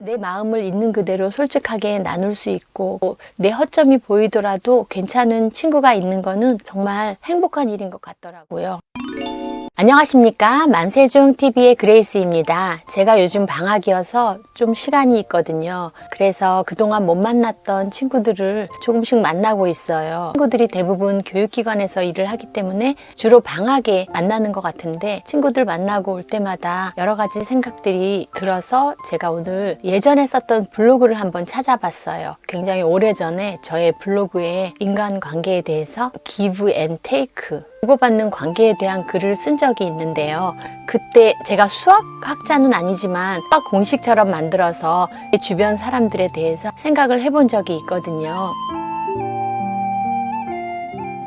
내 마음을 있는 그대로 솔직하게 나눌 수 있고 내 허점이 보이더라도 괜찮은 친구가 있는 거는 정말 행복한 일인 것 같더라고요. 안녕하십니까, 만세종TV의 그레이스입니다. 제가 요즘 방학이어서 좀 시간이 있거든요. 그래서 그동안 못 만났던 친구들을 조금씩 만나고 있어요. 친구들이 대부분 교육기관에서 일을 하기 때문에 주로 방학에 만나는 것 같은데, 친구들 만나고 올 때마다 여러 가지 생각들이 들어서 제가 오늘 예전에 썼던 블로그를 한번 찾아봤어요. 굉장히 오래전에 저의 블로그에 인간관계에 대해서 give and take, 주고받는 관계에 대한 글을 쓴 적이 있는데요. 그때 제가 수학학자는 아니지만 수학 공식처럼 만들어서 주변 사람들에 대해서 생각을 해본 적이 있거든요.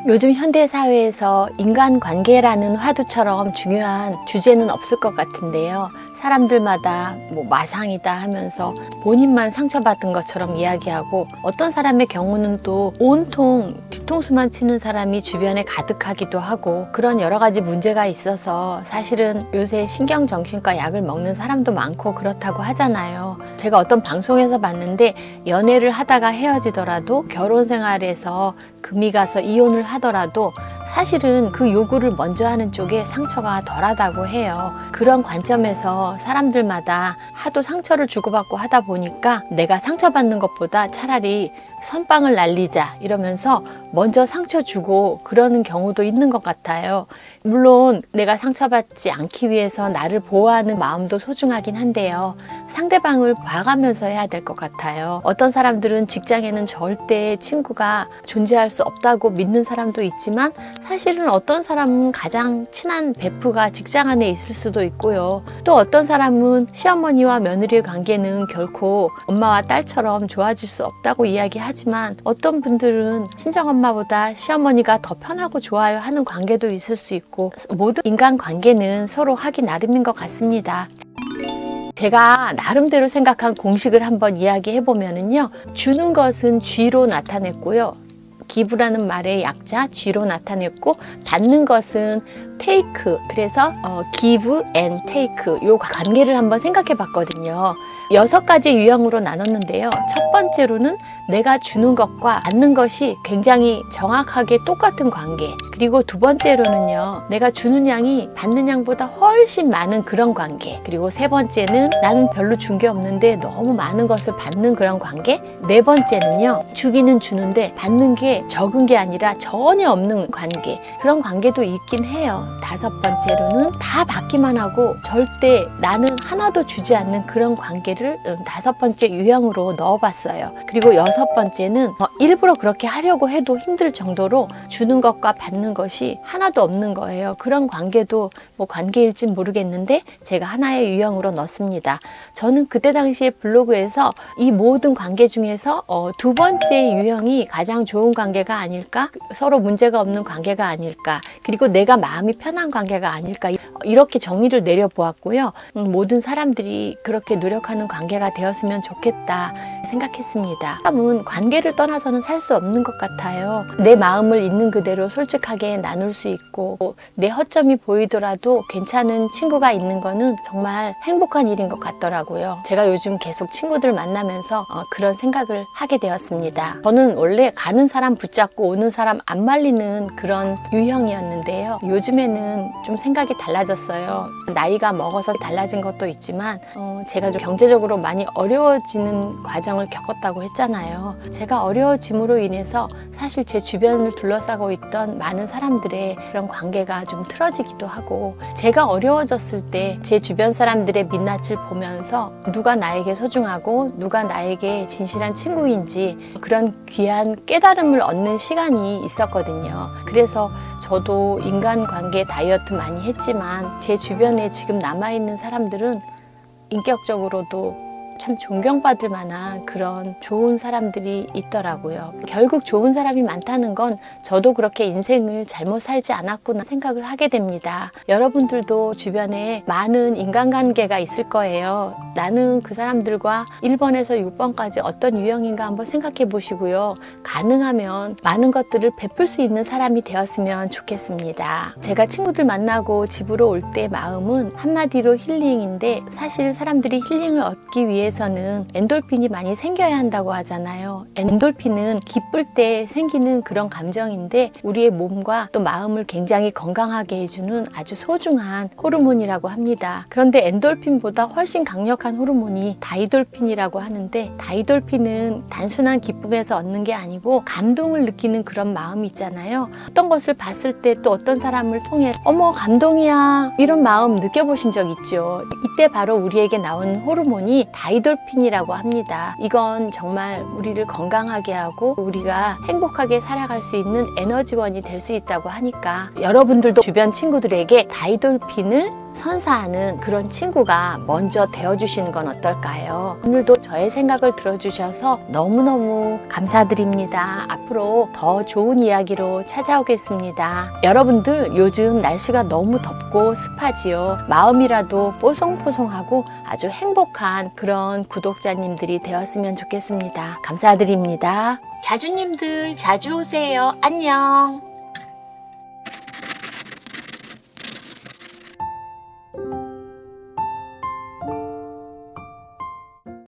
요즘 현대사회에서 인간관계라는 화두처럼 중요한 주제는 없을 것 같은데요. 사람들마다 마상이다 하면서 본인만 상처받은 것처럼 이야기하고, 어떤 사람의 경우는 또 온통 뒤통수만 치는 사람이 주변에 가득하기도 하고, 그런 여러 가지 문제가 있어서 사실은 요새 신경정신과 약을 먹는 사람도 많고 그렇다고 하잖아요. 제가 어떤 방송에서 봤는데, 연애를 하다가 헤어지더라도 결혼 생활에서 금이 가서 이혼을 하더라도 사실은 그 요구를 먼저 하는 쪽에 상처가 덜하다고 해요. 그런 관점에서 사람들마다 하도 상처를 주고받고 하다 보니까 내가 상처받는 것보다 차라리 선빵을 날리자 이러면서 먼저 상처 주고 그러는 경우도 있는 것 같아요. 물론 내가 상처받지 않기 위해서 나를 보호하는 마음도 소중하긴 한데요. 상대방을 봐가면서 해야 될 것 같아요. 어떤 사람들은 직장에는 절대 친구가 존재할 수 없다고 믿는 사람도 있지만, 사실은 어떤 사람은 가장 친한 베프가 직장 안에 있을 수도 있고요. 또 어떤 사람은 시어머니와 며느리의 관계는 결코 엄마와 딸처럼 좋아질 수 없다고 이야기하지만, 어떤 분들은 친정엄마보다 시어머니가 더 편하고 좋아요 하는 관계도 있을 수 있고, 모든 인간관계는 서로 하기 나름인 것 같습니다. 제가 나름대로 생각한 공식을 한번 이야기해 보면은요, 주는 것은 쥐로 나타냈고요, give라는 말의 약자 쥐로 나타냈고, 받는 것은 take, 그래서 give and take, 요 관계를 한번 생각해 봤거든요. 6가지 유형으로 나눴는데요. 첫 번째로는 내가 주는 것과 받는 것이 굉장히 정확하게 똑같은 관계, 그리고 두 번째로는요, 내가 주는 양이 받는 양보다 훨씬 많은 그런 관계, 그리고 세 번째는 나는 별로 준 게 없는데 너무 많은 것을 받는 그런 관계, 네 번째는요, 주기는 주는데 받는 게 적은 게 아니라 전혀 없는 관계, 그런 관계도 있긴 해요. 다섯 번째로는 다 받기만 하고 절대 나는 하나도 주지 않는 그런 관계를 다섯 번째 유형으로 넣어봤어요. 그리고 여섯 번째는 일부러 그렇게 하려고 해도 힘들 정도로 주는 것과 받는 것이 하나도 없는 거예요. 그런 관계도 관계일진 모르겠는데 제가 하나의 유형으로 넣습니다. 저는 그때 당시에 블로그에서 이 모든 관계 중에서 두 번째 유형이 가장 좋은 관계가 아닐까, 서로 문제가 없는 관계가 아닐까, 그리고 내가 마음이 편한 관계가 아닐까, 이렇게 정의를 내려보았고요. 모든 사람들이 그렇게 노력하는 관계가 되었으면 좋겠다 생각했습니다. 사람은 관계를 떠나서는 살 수 없는 것 같아요. 내 마음을 있는 그대로 솔직하게 나눌 수 있고, 내 허점이 보이더라도 괜찮은 친구가 있는 거는 정말 행복한 일인 것 같더라고요. 제가 요즘 계속 친구들 만나면서 그런 생각을 하게 되었습니다. 저는 원래 가는 사람 붙잡고 오는 사람 안 말리는 그런 유형이었는데요. 요즘에는 좀 생각이 달라졌어요. 나이가 먹어서 달라진 것도 있지만, 제가 좀 경제적으로 많이 어려워지는 과정을 겪었다고 했잖아요. 제가 어려워짐으로 인해서 사실 제 주변을 둘러싸고 있던 많은 사람들의 그런 관계가 좀 틀어지기도 하고, 제가 어려워졌을 때 제 주변 사람들의 민낯을 보면서 누가 나에게 소중하고 누가 나에게 진실한 친구인지 그런 귀한 깨달음을 얻는 시간이 있었거든요. 그래서 저도 인간관계 다이어트 많이 했지만 제 주변에 지금 남아있는 사람들은 인격적으로도 참 존경받을 만한 그런 좋은 사람들이 있더라고요. 결국 좋은 사람이 많다는 건 저도 그렇게 인생을 잘못 살지 않았구나 생각을 하게 됩니다. 여러분들도 주변에 많은 인간관계가 있을 거예요. 나는 그 사람들과 1번에서 6번까지 어떤 유형인가 한번 생각해 보시고요. 가능하면 많은 것들을 베풀 수 있는 사람이 되었으면 좋겠습니다. 제가 친구들 만나고 집으로 올 때 마음은 한마디로 힐링인데, 사실 사람들이 힐링을 얻기 위해 뇌에서는 엔돌핀이 많이 생겨야 한다고 하잖아요. 엔돌핀은 기쁠 때 생기는 그런 감정인데 우리의 몸과 또 마음을 굉장히 건강하게 해주는 아주 소중한 호르몬이라고 합니다. 그런데 엔돌핀보다 훨씬 강력한 호르몬이 다이돌핀이라고 하는데, 다이돌핀은 단순한 기쁨에서 얻는 게 아니고 감동을 느끼는 그런 마음이 있잖아요. 어떤 것을 봤을 때 또 어떤 사람을 통해 어머 감동이야 이런 마음 느껴보신 적 있죠? 이때 바로 우리에게 나오는 호르몬이 다이돌핀이라고 합니다. 이건 정말 우리를 건강하게 하고 우리가 행복하게 살아갈 수 있는 에너지원이 될 수 있다고 하니까 여러분들도 주변 친구들에게 다이돌핀을 선사하는 그런 친구가 먼저 되어주시는 건 어떨까요? 오늘도 저의 생각을 들어주셔서 너무너무 감사드립니다. 앞으로 더 좋은 이야기로 찾아오겠습니다. 여러분들 요즘 날씨가 너무 덥고 습하지요. 마음이라도 뽀송뽀송하고 아주 행복한 그런 구독자님들이 되었으면 좋겠습니다. 감사드립니다. 자주님들 자주 오세요. 안녕.